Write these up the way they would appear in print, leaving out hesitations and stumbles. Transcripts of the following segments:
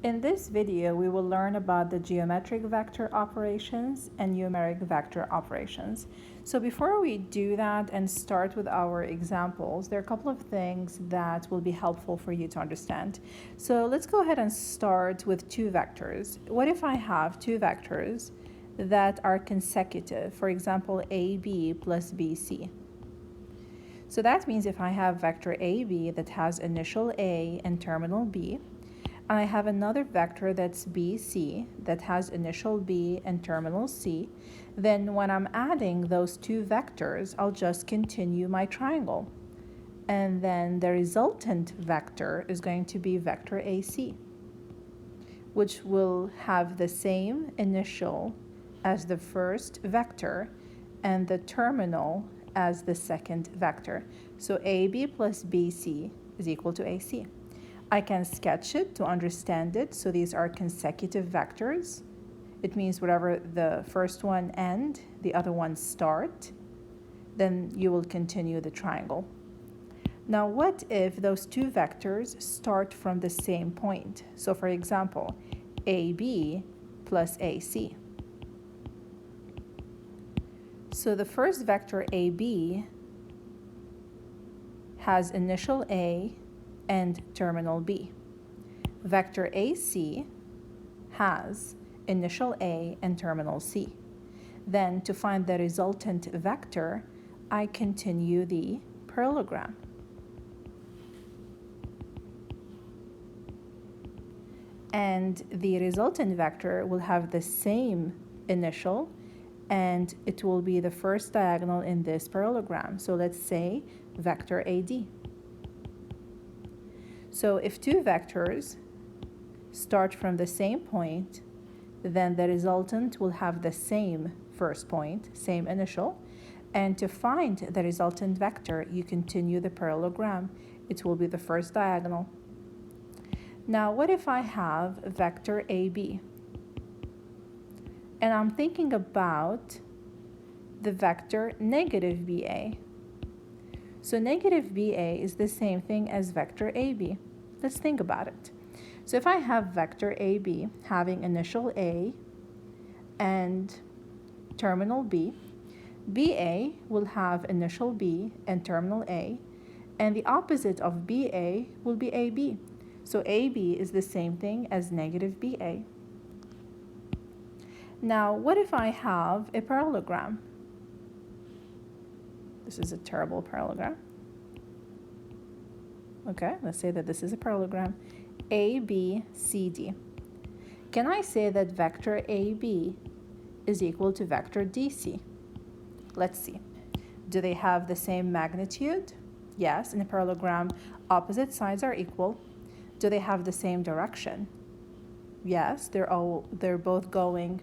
In this video, we will learn about the geometric vector operations and numeric vector operations. So before we do that and start with our examples, there are a couple of things that will be helpful for you to understand. So let's go ahead and start with two vectors. What if I have two vectors that are consecutive? For example, AB plus BC. So that means if I have vector AB that has initial A and terminal B, and I have another vector that's BC that has initial B and terminal C, then when I'm adding those two vectors, I'll just continue my triangle. And then the resultant vector is going to be vector AC, which will have the same initial as the first vector and the terminal as the second vector. So AB plus BC is equal to AC. I can sketch it to understand it. So these are consecutive vectors. It means whatever the first one end, the other one start, then you will continue the triangle. Now, what if those two vectors start from the same point? So for example, AB plus AC. So the first vector AB has initial A and terminal B. Vector AC has initial A and terminal C. Then to find the resultant vector, I continue the parallelogram. And the resultant vector will have the same initial, and it will be the first diagonal in this parallelogram. So let's say vector AD. So if two vectors start from the same point, then the resultant will have the same first point, same initial. And to find the resultant vector, you continue the parallelogram. It will be the first diagonal. Now, what if I have vector AB? And I'm thinking about the vector negative BA. So negative BA is the same thing as vector AB. Let's think about it. So if I have vector AB having initial A and terminal B, BA will have initial B and terminal A, and the opposite of BA will be AB. So AB is the same thing as negative BA. Now, what if I have a parallelogram? This is a terrible parallelogram. Okay, let's say that this is a parallelogram. ABCD. Can I say that vector AB is equal to vector DC? Let's see. Do they have the same magnitude? Yes, in a parallelogram, opposite sides are equal. Do they have the same direction? Yes, they're both going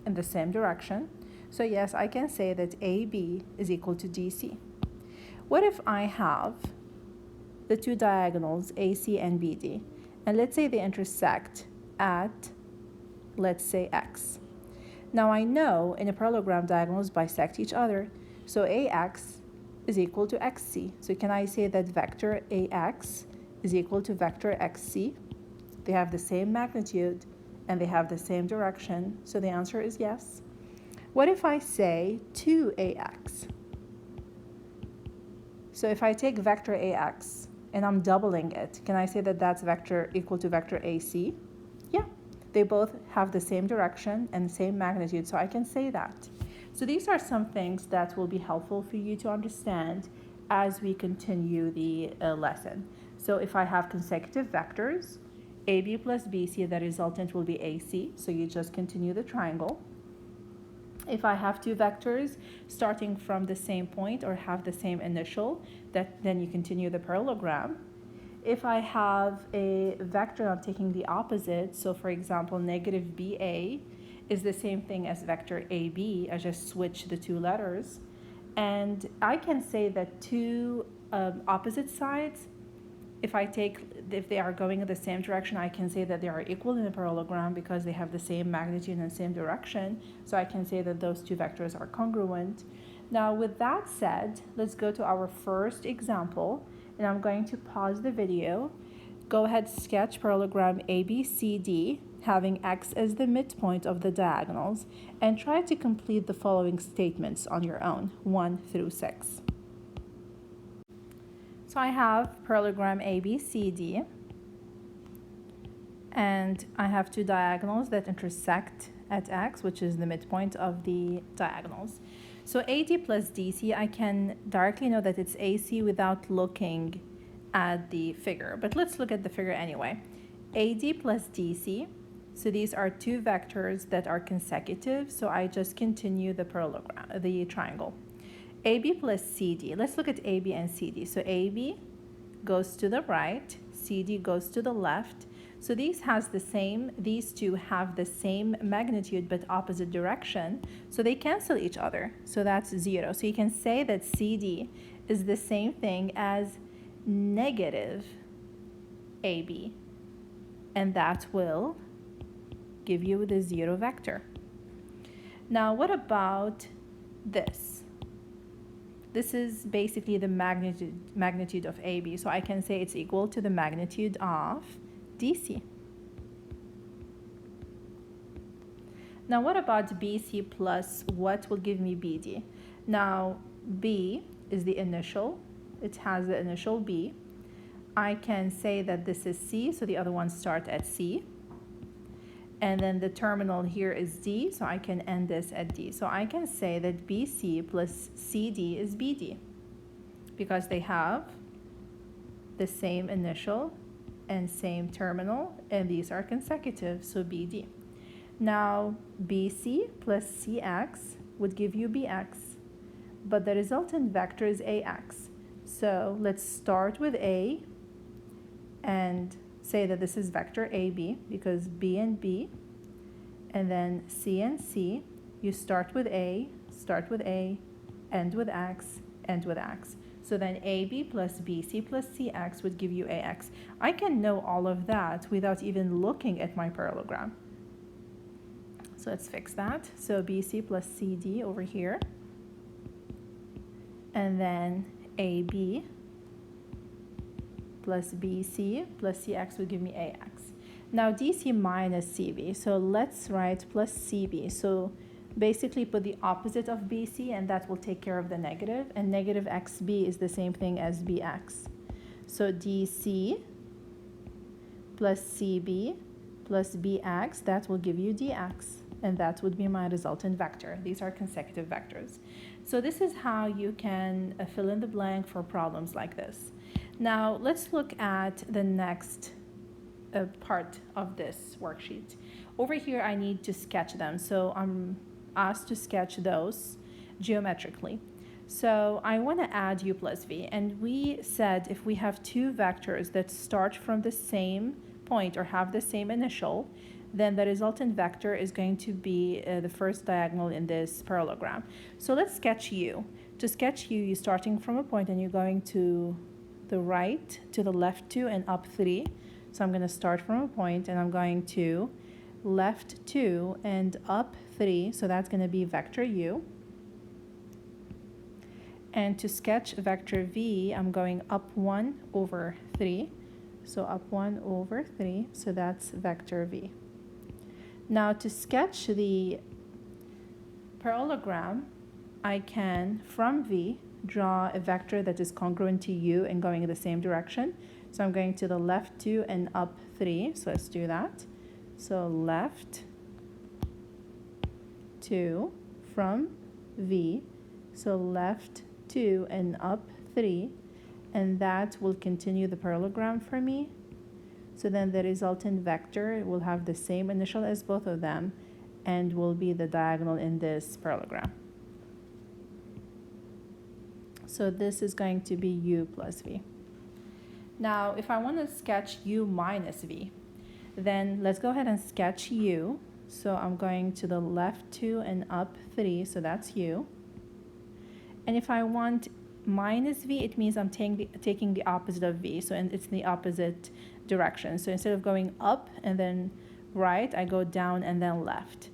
in the same direction. So yes, I can say that AB is equal to DC. What if I have the two diagonals AC and BD, and let's say they intersect at, let's say, X. Now I know in a parallelogram diagonals bisect each other, so AX is equal to XC. So can I say that vector AX is equal to vector XC? They have the same magnitude and they have the same direction, so the answer is yes. What if I say 2AX? So if I take vector AX and I'm doubling it, can I say that that's vector equal to vector AC? Yeah, they both have the same direction and same magnitude, so I can say that. So these are some things that will be helpful for you to understand as we continue the lesson. So if I have consecutive vectors, AB plus BC, the resultant will be AC, so you just continue the triangle. If I have two vectors starting from the same point or have the same initial, then you continue the parallelogram. If I have a vector, I'm taking the opposite. So for example, negative BA is the same thing as vector AB. I just switch the two letters. And I can say that two opposite sides, if they are going in the same direction, I can say that they are equal in the parallelogram because they have the same magnitude and same direction. So I can say that those two vectors are congruent. Now, with that said, let's go to our first example, and I'm going to pause the video Go ahead, sketch parallelogram ABCD, having X as the midpoint of the diagonals, and try to complete the following statements on your own, 1 through 6. So I have parallelogram ABCD, and I have two diagonals that intersect at X, which is the midpoint of the diagonals. So AD plus DC, I can directly know that it's AC without looking at the figure, but let's look at the figure anyway. AD plus DC, so these are two vectors that are consecutive, so I just continue the parallelogram, the triangle. AB plus CD, let's look at AB and CD. So AB goes to the right, CD goes to the left. So these two have the same magnitude but opposite direction, so they cancel each other. So that's 0. So you can say that CD is the same thing as negative AB, and that will give you the 0 vector. Now what about this? This is basically the magnitude of AB, so I can say it's equal to the magnitude of DC. Now what about BC plus what will give me BD? Now B is the initial, it has the initial B. I can say that this is C, so the other ones start at C. And then the terminal here is D, so I can end this at D. So I can say that BC plus CD is BD because they have the same initial and same terminal, and these are consecutive, so BD. Now BC plus CX would give you BX, but the resultant vector is AX. So let's start with A and say that this is vector AB because B and B, and then C and C, you start with A, end with X, end with X. So then AB plus BC plus CX would give you AX. I can know all of that without even looking at my parallelogram. So let's fix that. So BC plus CD over here, and then AB plus BC plus CX would give me AX. Now DC minus CB, so let's write plus CB. So basically put the opposite of BC, and that will take care of the negative, and negative XB is the same thing as BX. So DC plus CB plus BX, that will give you DX, and that would be my resultant vector. These are consecutive vectors. So this is how you can fill in the blank for problems like this. Now let's look at the next part of this worksheet. Over here I need to sketch them, so I'm asked to sketch those geometrically. So I want to add U plus V, and we said if we have two vectors that start from the same point or have the same initial, then the resultant vector is going to be the first diagonal in this parallelogram. So let's sketch U. To sketch U, you're starting from a point and you're going to the right, to the left 2, and up 3. So I'm going to start from a point and I'm going to left 2 and up 3. So that's going to be vector U. And to sketch vector V, I'm going up 1 over 3. So up 1 over 3. So that's vector V. Now to sketch the parallelogram, I can, from V, draw a vector that is congruent to U and going in the same direction. So I'm going to the left 2 and up 3. So let's do that. So left 2 from V. So left 2 and up 3. And that will continue the parallelogram for me. So then the resultant vector will have the same initial as both of them and will be the diagonal in this parallelogram. So this is going to be U plus V. Now, if I want to sketch U minus V, then let's go ahead and sketch U. So I'm going to the left 2 and up 3, so that's U. And if I want minus V, it means I'm taking the opposite of V, so it's in the opposite direction. So instead of going up and then right, I go down and then left.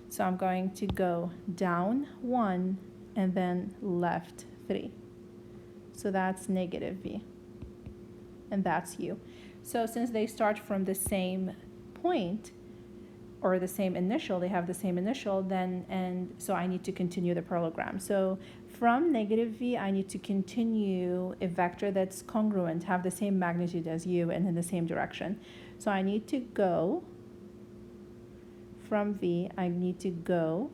So I'm going to go down 1 and then left 3. So that's negative V, and that's U. So since they start from the same point or the same initial, they have the same initial, then, and so I need to continue the parallelogram. So from negative v, I need to continue a vector that's congruent, have the same magnitude as u and in the same direction. So I need to go from v, I need to go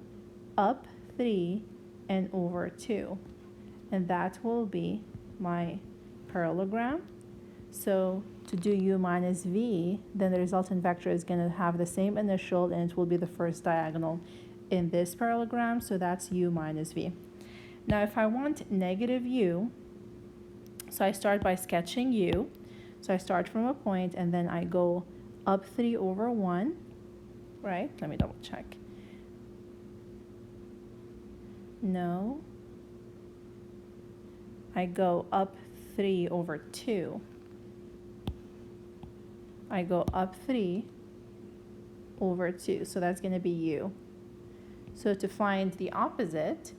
up 3 and over 2. And that will be my parallelogram. So to do u minus v, then the resultant vector is going to have the same initial, and it will be the first diagonal in this parallelogram. So that's u minus v. Now if I want negative u, so I start by sketching u. So I start from a point and then I go up 3 over 1, right? Let me double check. No. I go up 3 over 2. I go up 3 over 2. So that's going to be u. So to find the opposite,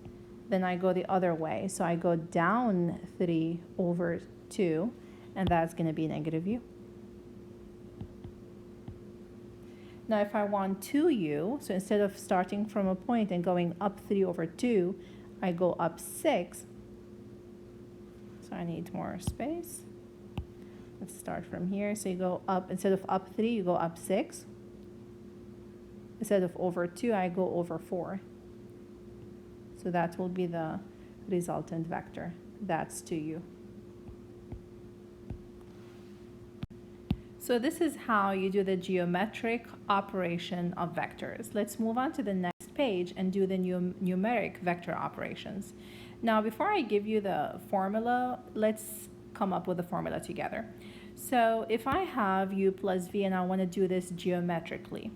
then I go the other way. So I go down 3 over 2, and that's going to be negative u. Now if I want 2u, so instead of starting from a point and going up 3 over 2, I go up 6. So I need more space. Let's start from here. So you go up, instead of up 3, you go up 6. Instead of over 2, I go over 4. So that will be the resultant vector. That's 2u. So this is how you do the geometric operation of vectors. Let's move on to the next page and do the numeric vector operations. Now, before I give you the formula, let's come up with a formula together. So if I have u plus v and I want to do this geometrically,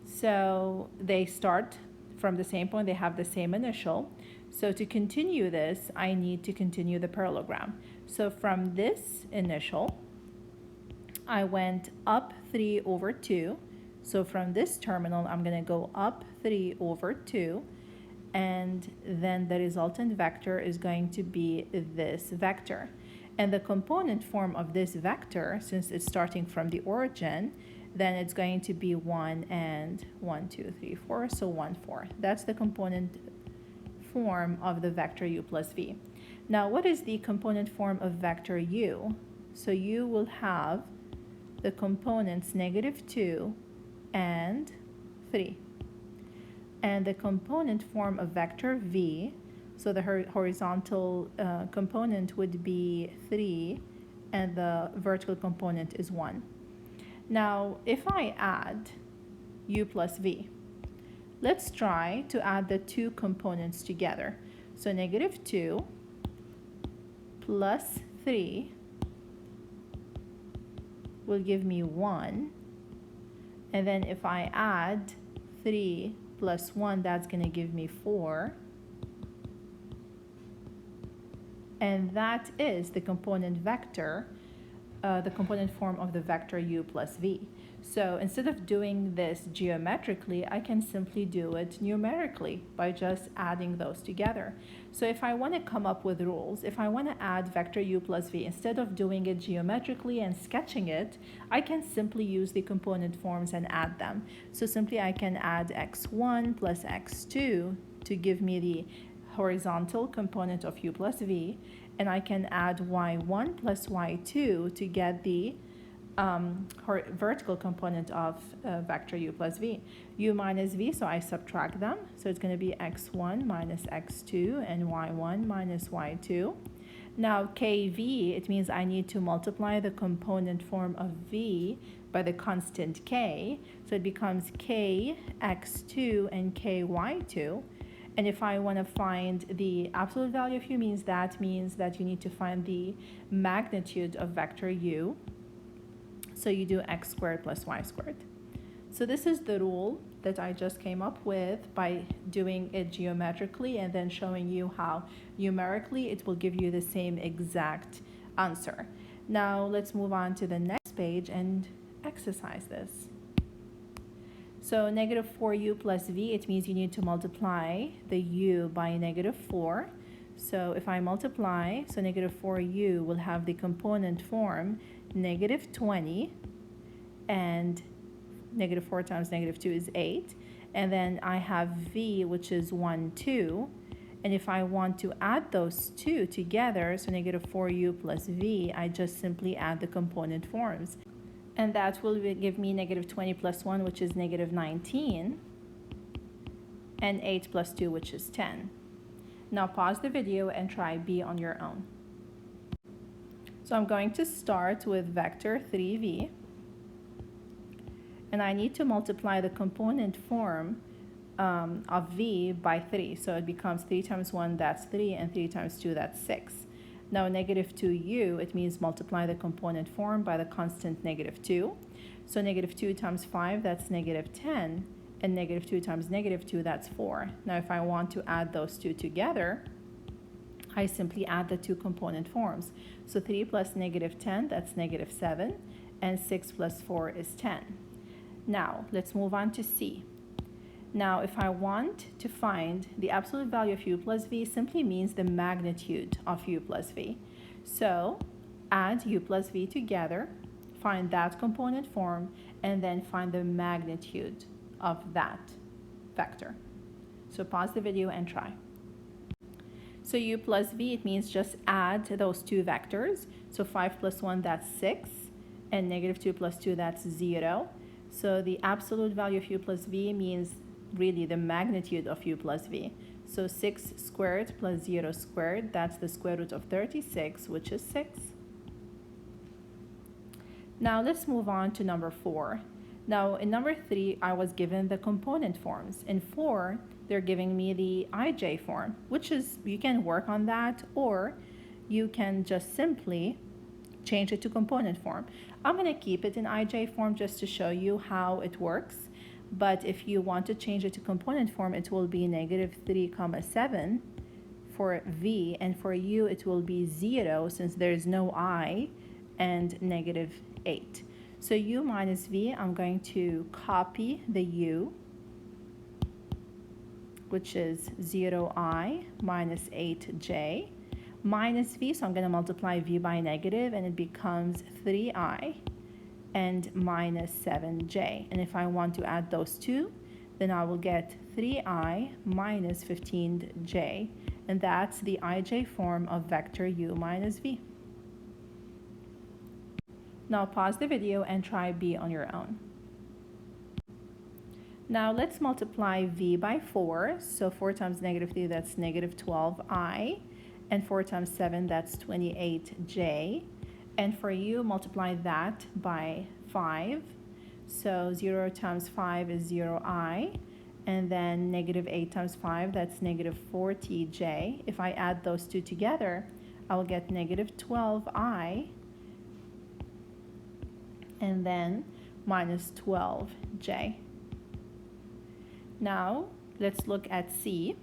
so they start from the same point, they have the same initial. So to continue this, I need to continue the parallelogram. So from this initial, I went up 3 over 2. So from this terminal, I'm going to go up 3 over 2. And then the resultant vector is going to be this vector. And the component form of this vector, since it's starting from the origin, then it's going to be 1 and 1, 2, 3, 4. So 1, 4. That's the component form of the vector u plus v. Now, what is the component form of vector u? So you will have the components negative 2 and 3. And the component form of vector v, so the horizontal component would be 3 and the vertical component is 1. Now, if I add u plus v, let's try to add the two components together. So negative 2 plus 3 will give me 1. And then if I add 3 plus 1, that's going to give me 4. And that is the component vector, the component form of the vector u plus v. So instead of doing this geometrically, I can simply do it numerically by just adding those together. So if I want to come up with rules, if I want to add vector u plus v, instead of doing it geometrically and sketching it, I can simply use the component forms and add them. So simply I can add x1 plus x2 to give me the horizontal component of u plus v, and I can add y1 plus y2 to get the vertical component of vector u plus v. U minus v, so I subtract them. So it's going to be x1 minus x2 and y1 minus y2. Now kv, it means I need to multiply the component form of v by the constant k. So it becomes k x2 and k y2. And if I want to find the absolute value of u, means that you need to find the magnitude of vector u. So you do x squared plus y squared. So this is the rule that I just came up with by doing it geometrically and then showing you how numerically it will give you the same exact answer. Now let's move on to the next page and exercise this. So negative 4u plus v, it means you need to multiply the u by negative 4. So if I multiply, so negative 4u will have the component form negative 20, and negative 4 times negative 2 is 8. And then I have v, which is 1, 2. And if I want to add those two together, so negative 4u plus v, I just simply add the component forms. And that will give me negative 20 plus 1, which is negative 19, and 8 plus 2, which is 10. Now pause the video and try b on your own. So I'm going to start with vector 3v, and I need to multiply the component form of v by 3. So it becomes 3 times 1, that's 3, and 3 times 2, that's 6. Now negative 2u, it means multiply the component form by the constant negative 2. So negative 2 times 5, that's negative 10, and negative 2 times negative 2, that's 4. Now if I want to add those two together, I simply add the two component forms. So 3 plus negative 10, that's negative 7, and 6 plus 4 is 10. Now let's move on to c. Now if I want to find the absolute value of u plus v, simply means the magnitude of u plus v. So add u plus v together, find that component form, and then find the magnitude of that vector. So pause the video and try. So u plus v, it means just add those two vectors. So 5 plus 1, that's 6, and negative 2 plus 2, that's 0. So the absolute value of u plus v means really the magnitude of u plus v. So 6 squared plus 0 squared, that's the square root of 36, which is 6. Now let's move on to number 4. Now in number 3, I was given the component forms. In 4, they're giving me the ij form, which is, you can work on that, or you can just simply change it to component form. I'm going to keep it in ij form just to show you how it works. But if you want to change it to component form, it will be negative 3 comma 7 for v, and for u it will be 0 since there is no I, and negative 8. So u minus v, I'm going to copy the u, which is 0i minus 8j, minus v, so I'm going to multiply v by negative, and it becomes 3i and minus 7j. And if I want to add those two, then I will get 3i minus 15j, and that's the ij form of vector u minus v. Now pause the video and try b on your own. Now let's multiply v by 4. So 4 times negative 3, that's negative 12i, and 4 times 7, that's 28j. And for u, multiply that by 5. So 0 times 5 is 0i. And then negative 8 times 5, that's negative 40j. If I add those two together, I will get negative 12i. And then minus 12j. Now let's look at c.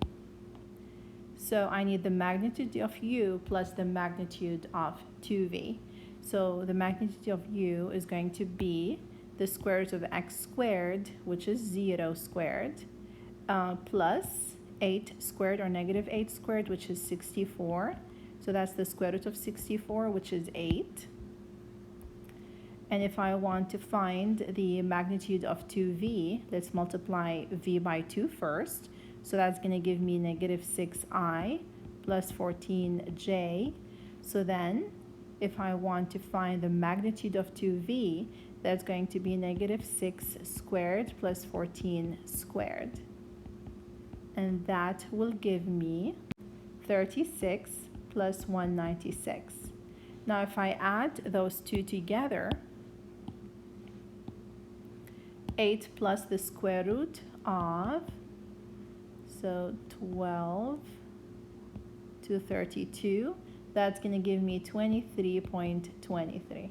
So I need the magnitude of u plus the magnitude of 2v. So the magnitude of u is going to be the square root of x squared, which is 0 squared, plus 8 squared, or negative 8 squared, which is 64. So that's the square root of 64, which is 8. And if I want to find the magnitude of 2v, let's multiply v by 2 first. So that's going to give me negative 6i plus 14j. So then if I want to find the magnitude of 2v, that's going to be negative 6 squared plus 14 squared. And that will give me 36 plus 196. Now if I add those two together, 8 plus the square root of, so 12 to 32, that's going to give me 23.23.